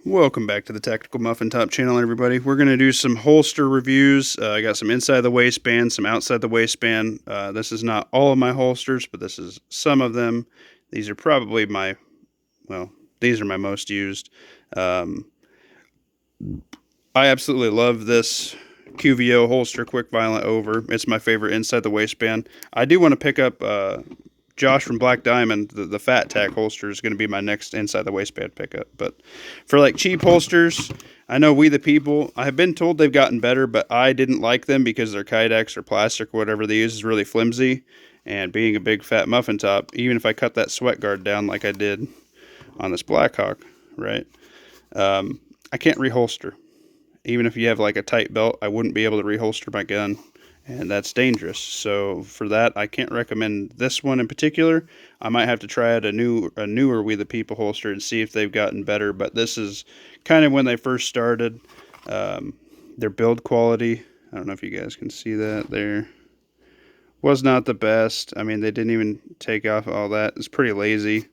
Welcome back to the Tactical Muffin Top channel, everybody. We're going to do some holster reviews. I got some inside the waistband, some outside the waistband. This is not all of my holsters, but this is some of them. These are probably these are my most used. Um, I absolutely love this QVO holster, Quick Violent Over. It's my favorite inside the waistband. I do want to pick up Josh from Black Diamond. The Fat Tack holster is going to be my next inside the waistband pickup. But for like cheap holsters, I know We the People, I have been told they've gotten better, but I didn't like them because their Kydex or plastic or whatever they use is really flimsy. And being a big fat muffin top, even if I cut that sweat guard down like I did on this Blackhawk, right? I can't reholster. Even if you have like a tight belt, I wouldn't be able to reholster my gun, and that's dangerous. So for that, I can't recommend this one in particular. I might have to try out a newer We the People holster and see if they've gotten better. But this is kind of when they first started. Their build quality, I don't know if you guys can see that there, was not the best. I mean, they didn't even take off all that. It's pretty lazy.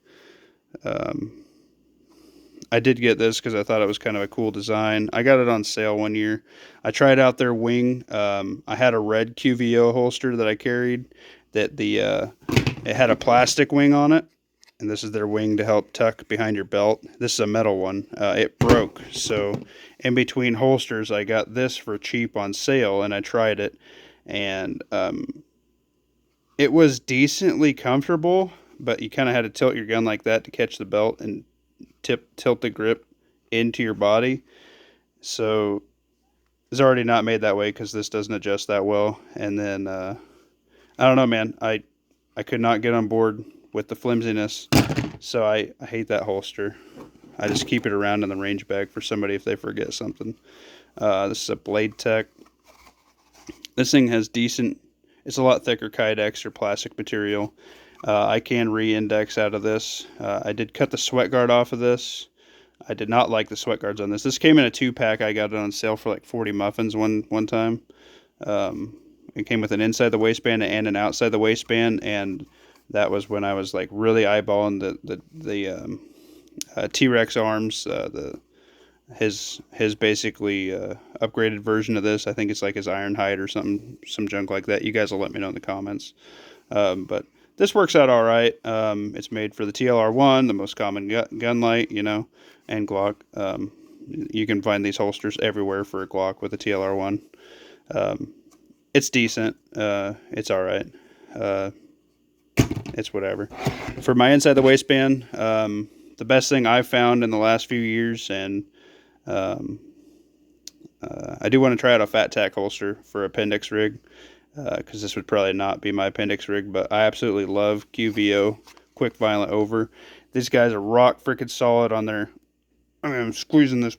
I did get this because I thought it was kind of a cool design. I got it on sale one year. I tried out their wing. I had a red QVO holster that I carried that it had a plastic wing on it, and this is their wing to help tuck behind your belt. This is a metal one. It broke, so in between holsters, I got this for cheap on sale, and I tried it, and it was decently comfortable, but you kind of had to tilt your gun like that to catch the belt and tilt the grip into your body. So it's already not made that way because this doesn't adjust that well. And then I don't know, man. I could not get on board with the flimsiness, so I hate that holster. I just keep it around in the range bag for somebody if they forget something. This is a Blade Tech. This thing has decent. It's a lot thicker Kydex or plastic material. I can re-index out of this. I did cut the sweat guard off of this. I did not like the sweat guards on this. This came in a 2-pack. I got it on sale for like 40 muffins one time. It came with an inside the waistband and an outside the waistband, and that was when I was like really eyeballing the T-Rex arms. His basically upgraded version of this. I think it's like his Ironhide or something, some junk like that. You guys will let me know in the comments. But this works out all right. It's made for the TLR1, the most common gun light, and Glock. You can find these holsters everywhere for a Glock with a TLR1. It's decent. It's all right. It's whatever. For my inside the waistband, the best thing I've found in the last few years, and I do want to try out a Fat Tack holster for appendix rig. Because this would probably not be my appendix rig, but I absolutely love QVO, Quick Violent Over. These guys are rock freaking solid on their. I mean, I'm squeezing this.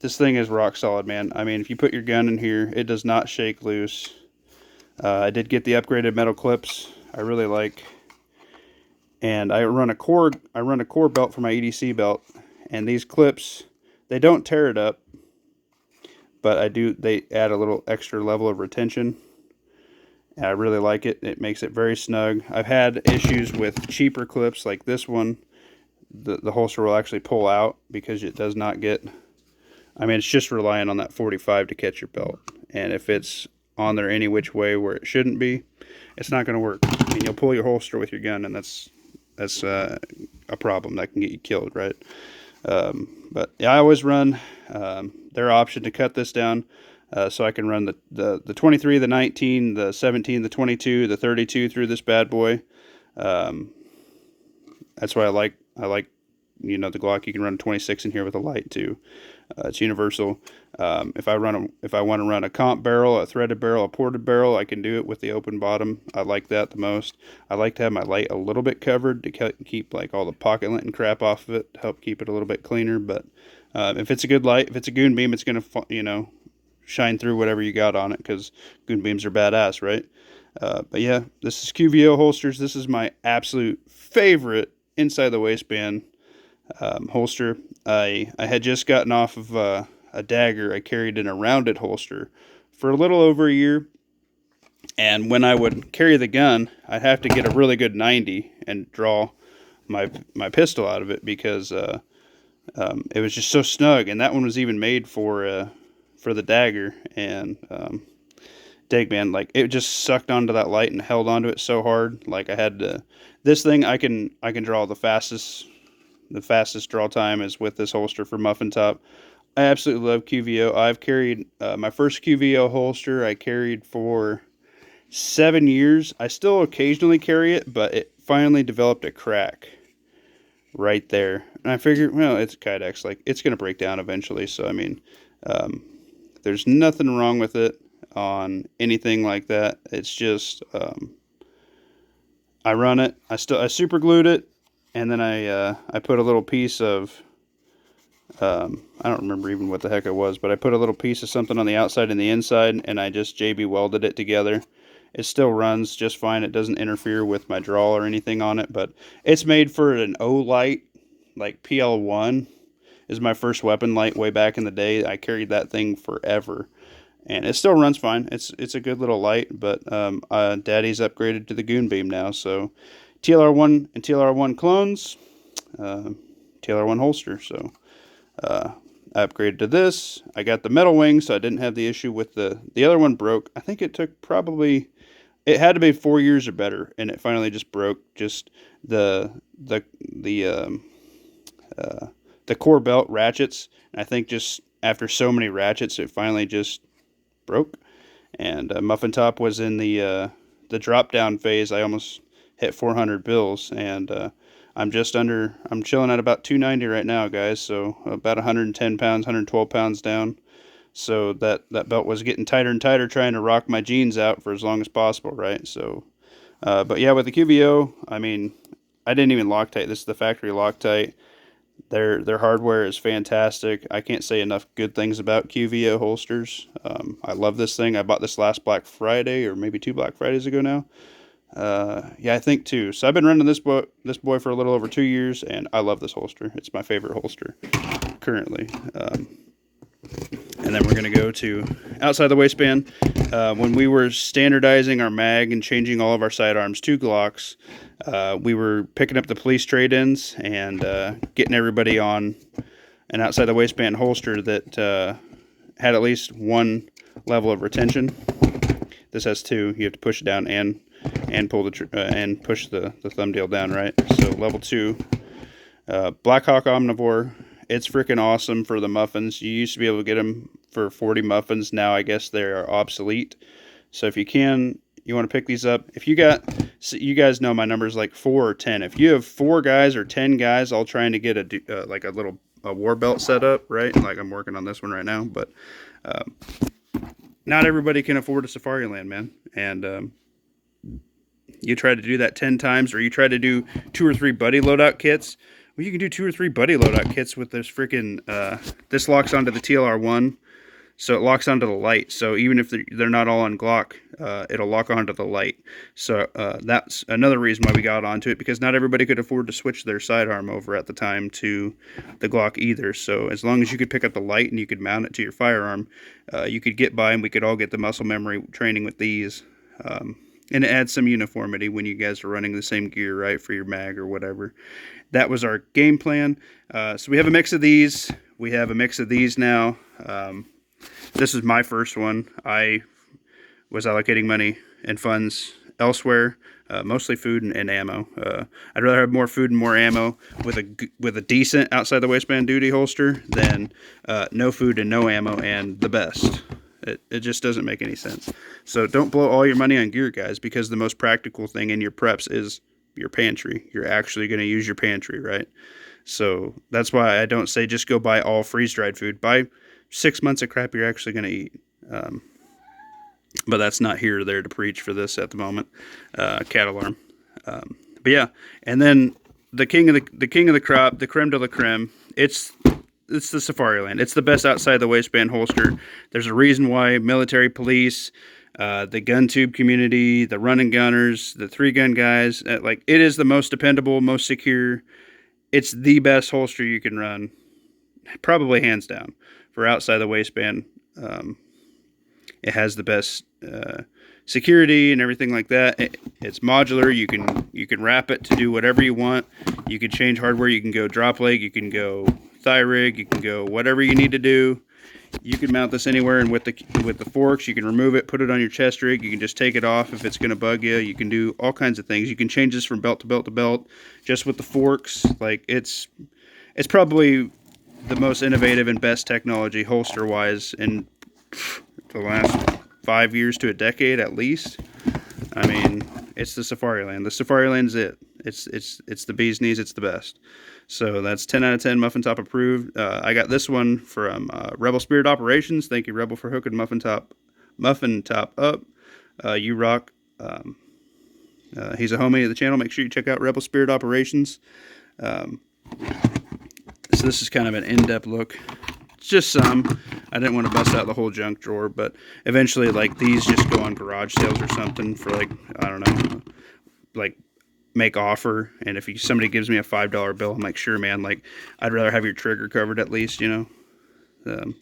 This thing is rock solid, man. I mean, if you put your gun in here, it does not shake loose. I did get the upgraded metal clips. I really like, and I run a core belt for my EDC belt, and these clips, they don't tear it up, but they add a little extra level of retention. I really like it. It makes it very snug. I've had issues with cheaper clips like this one. The holster will actually pull out because it does not get. I mean, it's just relying on that 45 to catch your belt. And if it's on there any which way where it shouldn't be, it's not going to work. I mean, you'll pull your holster with your gun, and that's a problem that can get you killed, right? But yeah, I always run their option to cut this down. So I can run the 23, the 19, the 17, the 22, the 32 through this bad boy. That's why I like the Glock. You can run a 26 in here with a light too. It's universal. If I want to run a comp barrel, a threaded barrel, a ported barrel, I can do it with the open bottom. I like that the most. I like to have my light a little bit covered to keep like all the pocket lint and crap off of it, to help keep it a little bit cleaner. But if it's a good light, if it's a goon beam, it's gonna shine through whatever you got on it, because goon beams are badass, right? But yeah, this is QVO holsters. This is my absolute favorite inside the waistband holster. I had just gotten off of a dagger. I carried in a rounded holster for a little over a year, and when I would carry the gun, I'd have to get a really good 90 and draw my pistol out of it, because It was just so snug, and that one was even made for the dagger. And dig, man, like it just sucked onto that light and held onto it so hard. Like I had to. This thing I can draw the fastest. The fastest draw time is with this holster for Muffin Top. I absolutely love QVO. I've carried my first QVO holster. I carried for 7 years. I still occasionally carry it, but it finally developed a crack right there. And I figured, well, it's Kydex. Like, it's going to break down eventually. So, I mean, um, there's nothing wrong with it on anything like that. It's just, I run it. I super glued it. And then I put a little piece of, I don't remember even what the heck it was, but I put a little piece of something on the outside and the inside, and I just JB welded it together. It still runs just fine. It doesn't interfere with my draw or anything on it, but it's made for an O light, like PL1 is my first weapon light way back in the day. I carried that thing forever, and it still runs fine. It's a good little light, but Daddy's upgraded to the Goon Beam now, so TLR1 and TLR1 clones, TLR1 holster, so I upgraded to this. I got the metal wing, so I didn't have the issue with the other one broke. I think it took probably, it had to be 4 years or better, and it finally just broke. Just the the the um, the core belt ratchets. And I think just after so many ratchets, it finally just broke. And Muffin Top was in the drop down phase. I almost hit 400 bills, and I'm chilling at about 290 right now, guys. So about 110 pounds, 112 pounds down. So that belt was getting tighter and tighter, trying to rock my jeans out for as long as possible, right? So, but yeah, with the QVO, I mean, I didn't even Loctite. This is the factory Loctite. Their hardware is fantastic. I can't say enough good things about QVO holsters. I love this thing. I bought this last Black Friday, or maybe 2 Black Fridays ago now. Yeah, I think 2. So I've been running this boy for a little over 2 years, and I love this holster. It's my favorite holster currently. And then we're going to go to outside the waistband. When we were standardizing our mag and changing all of our sidearms to Glocks, we were picking up the police trade-ins and getting everybody on an outside the waistband holster that had at least one level of retention. This has 2. You have to push it down and pull and push the thumbnail down, right? So level 2, Blackhawk Omnivore. It's freaking awesome for the muffins. You used to be able to get them for 40 muffins. Now I guess they are obsolete. So if you want to pick these up. If you guys know my numbers like 4 or 10. If you have 4 guys or 10 guys all trying to get like a little war belt set up, right? Like I'm working on this one right now, but not everybody can afford a Safariland, man. And you try to do that 10 times, or you try to do 2 or 3 buddy loadout kits. Well, you can do 2 or 3 buddy loadout kits with this freaking, this locks onto the TLR1, so it locks onto the light. So even if they're not all on Glock, it'll lock onto the light. So that's another reason why we got onto it, because not everybody could afford to switch their sidearm over at the time to the Glock either. So as long as you could pick up the light and you could mount it to your firearm, you could get by, and we could all get the muscle memory training with these. And it adds some uniformity when you guys are running the same gear, right, for your mag or whatever. That was our game plan. So we have a mix of these. We have a mix of these now. This is my first one. I was allocating money and funds elsewhere, mostly food and ammo. I'd rather have more food and more ammo with a decent outside the waistband duty holster than no food and no ammo and the best. It just doesn't make any sense. So don't blow all your money on gear, guys, because the most practical thing in your preps is your pantry. You're actually going to use your pantry, right? So that's why I don't say just go buy all freeze-dried food. Buy 6 months of crap you're actually going to eat. But that's not here or there to preach for this at the moment. Cat alarm. But yeah, and then the king of the crop, the creme de la creme. It's the Safariland. It's the best outside the waistband holster. There's a reason why military, police, the gun tube community, the run and gunners, the 3-gun guys, like it is the most dependable, most secure. It's the best holster you can run, probably hands down, for outside the waistband. It has the best security and everything like that. It's modular. You can wrap it to do whatever you want. You can change hardware. You can go drop leg. You can go thigh rig, you can go whatever you need to do. You can mount this anywhere, and with the forks, you can remove it, put it on your chest rig. You can just take it off if it's going to bug you. You can do all kinds of things. You can change this from belt to belt to belt just with the forks. Like it's probably the most innovative and best technology holster wise in the last 5 years to a decade at least. I mean, it's the Safariland. The Safariland's it. It's the bee's knees. It's the best. So that's 10 out of 10 Muffin Top approved. I got this one from Rebel Spirit Operations. Thank you, Rebel, for hooking Muffin Top up. You rock. He's a homie of the channel. Make sure you check out Rebel Spirit Operations. So this is kind of an in-depth look. It's just some. I didn't want to bust out the whole junk drawer, but eventually, like, these just go on garage sales or something for, like, I don't know, like, make offer. And if somebody gives me a $5 bill, I'm like, sure, man, like, I'd rather have your trigger covered at least, you know.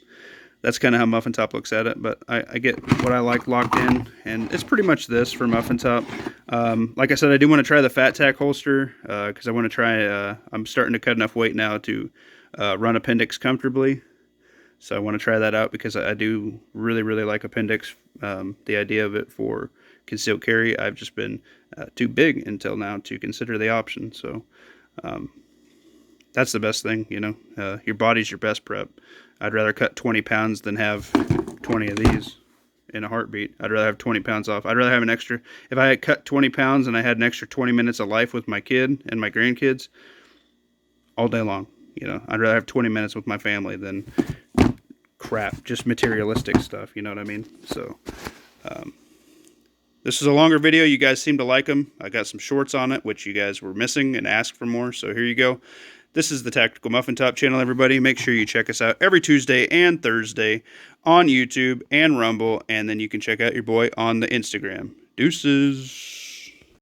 That's kind of how Muffin Top looks at it, but I get what I like locked in, and it's pretty much this for Muffin Top. Like I said, I do want to try the Fat Tack holster, because I want to try, I'm starting to cut enough weight now to run appendix comfortably. So I want to try that out because I do really, really like appendix. The idea of it for concealed carry, I've just been too big until now to consider the option. So that's the best thing, you know. Your body's your best prep. I'd rather cut 20 pounds than have 20 of these in a heartbeat. I'd rather have 20 pounds off. I'd rather have an extra, if I had cut 20 pounds and I had an extra 20 minutes of life with my kid and my grandkids all day long, you know, I'd rather have 20 minutes with my family than crap, just materialistic stuff, you know what I mean? So this is a longer video. You guys seem to like them. I got some shorts on it, which you guys were missing and asked for more, so here you go. This is the Tactical Muffin Top channel, everybody. Make sure you check us out every Tuesday and Thursday on YouTube and Rumble, and then you can check out your boy on the Instagram. Deuces.